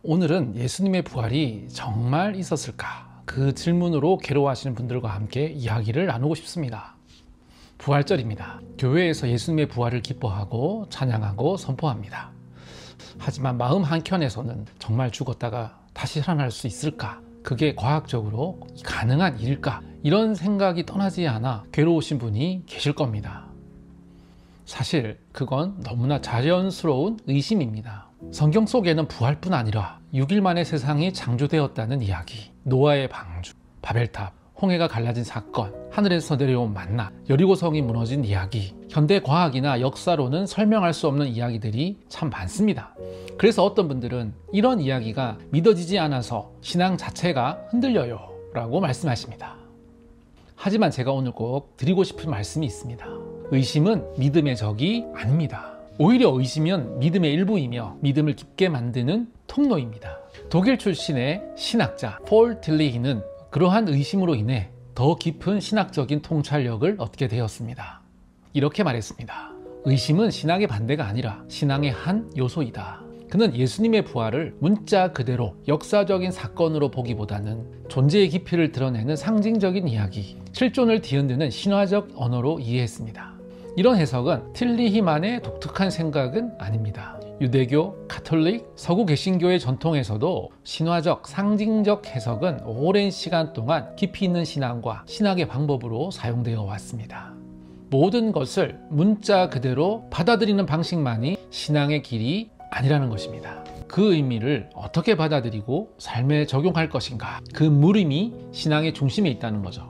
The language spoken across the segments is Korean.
오늘은 예수님의 부활이 정말 있었을까? 그 질문으로 괴로워하시는 분들과 함께 이야기를 나누고 싶습니다. 부활절입니다. 교회에서 예수님의 부활을 기뻐하고 찬양하고 선포합니다. 하지만 마음 한켠에서는 정말 죽었다가 다시 살아날 수 있을까? 그게 과학적으로 가능한 일일까? 이런 생각이 떠나지 않아 괴로우신 분이 계실 겁니다. 사실 그건 너무나 자연스러운 의심입니다. 성경 속에는 부활뿐 아니라 6일 만에 세상이 창조되었다는 이야기, 노아의 방주, 바벨탑, 홍해가 갈라진 사건, 하늘에서 내려온 만나, 여리고성이 무너진 이야기, 현대 과학이나 역사로는 설명할 수 없는 이야기들이 참 많습니다. 그래서 어떤 분들은 이런 이야기가 믿어지지 않아서 신앙 자체가 흔들려요 라고 말씀하십니다. 하지만 제가 오늘 꼭 드리고 싶은 말씀이 있습니다. 의심은 믿음의 적이 아닙니다. 오히려 의심은 믿음의 일부이며 믿음을 깊게 만드는 통로입니다. 독일 출신의 신학자 폴 틸리히는 그러한 의심으로 인해 더 깊은 신학적인 통찰력을 얻게 되었습니다. 이렇게 말했습니다. 의심은 신앙의 반대가 아니라 신앙의 한 요소이다. 그는 예수님의 부활을 문자 그대로 역사적인 사건으로 보기보다는 존재의 깊이를 드러내는 상징적인 이야기, 실존을 뒤흔드는 신화적 언어로 이해했습니다. 이런 해석은 틸리히만의 독특한 생각은 아닙니다. 유대교, 가톨릭, 서구 개신교의 전통에서도 신화적, 상징적 해석은 오랜 시간 동안 깊이 있는 신앙과 신학의 방법으로 사용되어 왔습니다. 모든 것을 문자 그대로 받아들이는 방식만이 신앙의 길이 아니라는 것입니다. 그 의미를 어떻게 받아들이고 삶에 적용할 것인가, 그 물음이 신앙의 중심에 있다는 거죠.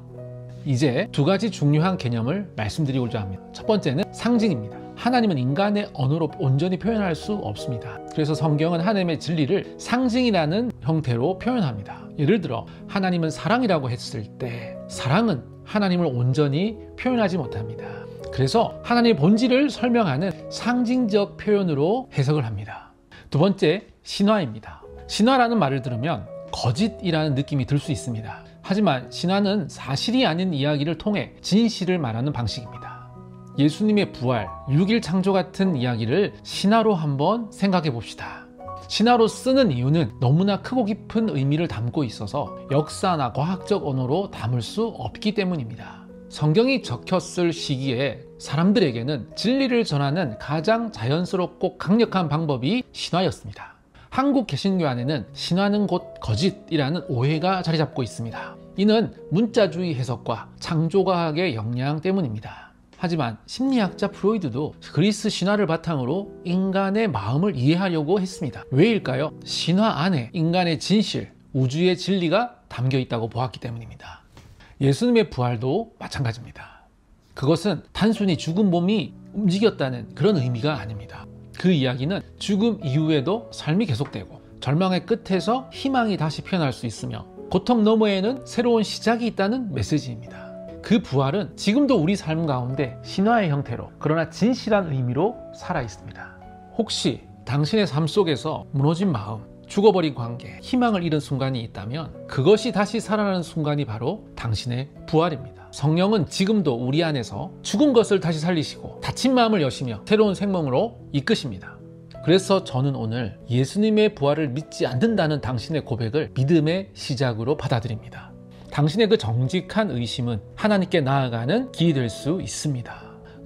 이제 두 가지 중요한 개념을 말씀드리고자 합니다. 첫 번째는 상징입니다. 하나님은 인간의 언어로 온전히 표현할 수 없습니다. 그래서 성경은 하나님의 진리를 상징이라는 형태로 표현합니다. 예를 들어 하나님은 사랑이라고 했을 때 사랑은 하나님을 온전히 표현하지 못합니다. 그래서 하나님의 본질을 설명하는 상징적 표현으로 해석을 합니다. 두 번째, 신화입니다. 신화라는 말을 들으면 거짓이라는 느낌이 들 수 있습니다. 하지만 신화는 사실이 아닌 이야기를 통해 진실을 말하는 방식입니다. 예수님의 부활, 6일 창조 같은 이야기를 신화로 한번 생각해 봅시다. 신화로 쓰는 이유는 너무나 크고 깊은 의미를 담고 있어서 역사나 과학적 언어로 담을 수 없기 때문입니다. 성경이 적혔을 시기에 사람들에게는 진리를 전하는 가장 자연스럽고 강력한 방법이 신화였습니다. 한국 개신교 안에는 신화는 곧 거짓이라는 오해가 자리 잡고 있습니다. 이는 문자주의 해석과 창조과학의 영향 때문입니다. 하지만 심리학자 프로이드도 그리스 신화를 바탕으로 인간의 마음을 이해하려고 했습니다. 왜일까요? 신화 안에 인간의 진실, 우주의 진리가 담겨 있다고 보았기 때문입니다. 예수님의 부활도 마찬가지입니다. 그것은 단순히 죽은 몸이 움직였다는 그런 의미가 아닙니다. 그 이야기는 죽음 이후에도 삶이 계속되고 절망의 끝에서 희망이 다시 피어날 수 있으며 고통 너머에는 새로운 시작이 있다는 메시지입니다. 그 부활은 지금도 우리 삶 가운데 신화의 형태로 그러나 진실한 의미로 살아 있습니다. 혹시 당신의 삶 속에서 무너진 마음, 죽어버린 관계, 희망을 잃은 순간이 있다면 그것이 다시 살아나는 순간이 바로 당신의 부활입니다. 성령은 지금도 우리 안에서 죽은 것을 다시 살리시고 다친 마음을 여시며 새로운 생명으로 이끄십니다. 그래서 저는 오늘 예수님의 부활을 믿지 않는다는 당신의 고백을 믿음의 시작으로 받아들입니다. 당신의 그 정직한 의심은 하나님께 나아가는 길이 될 수 있습니다.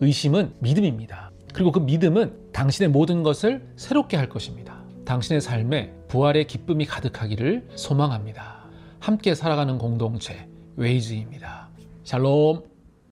의심은 믿음입니다. 그리고 그 믿음은 당신의 모든 것을 새롭게 할 것입니다. 당신의 삶에 부활의 기쁨이 가득하기를 소망합니다. 함께 살아가는 공동체 웨이즈입니다. 샬롬.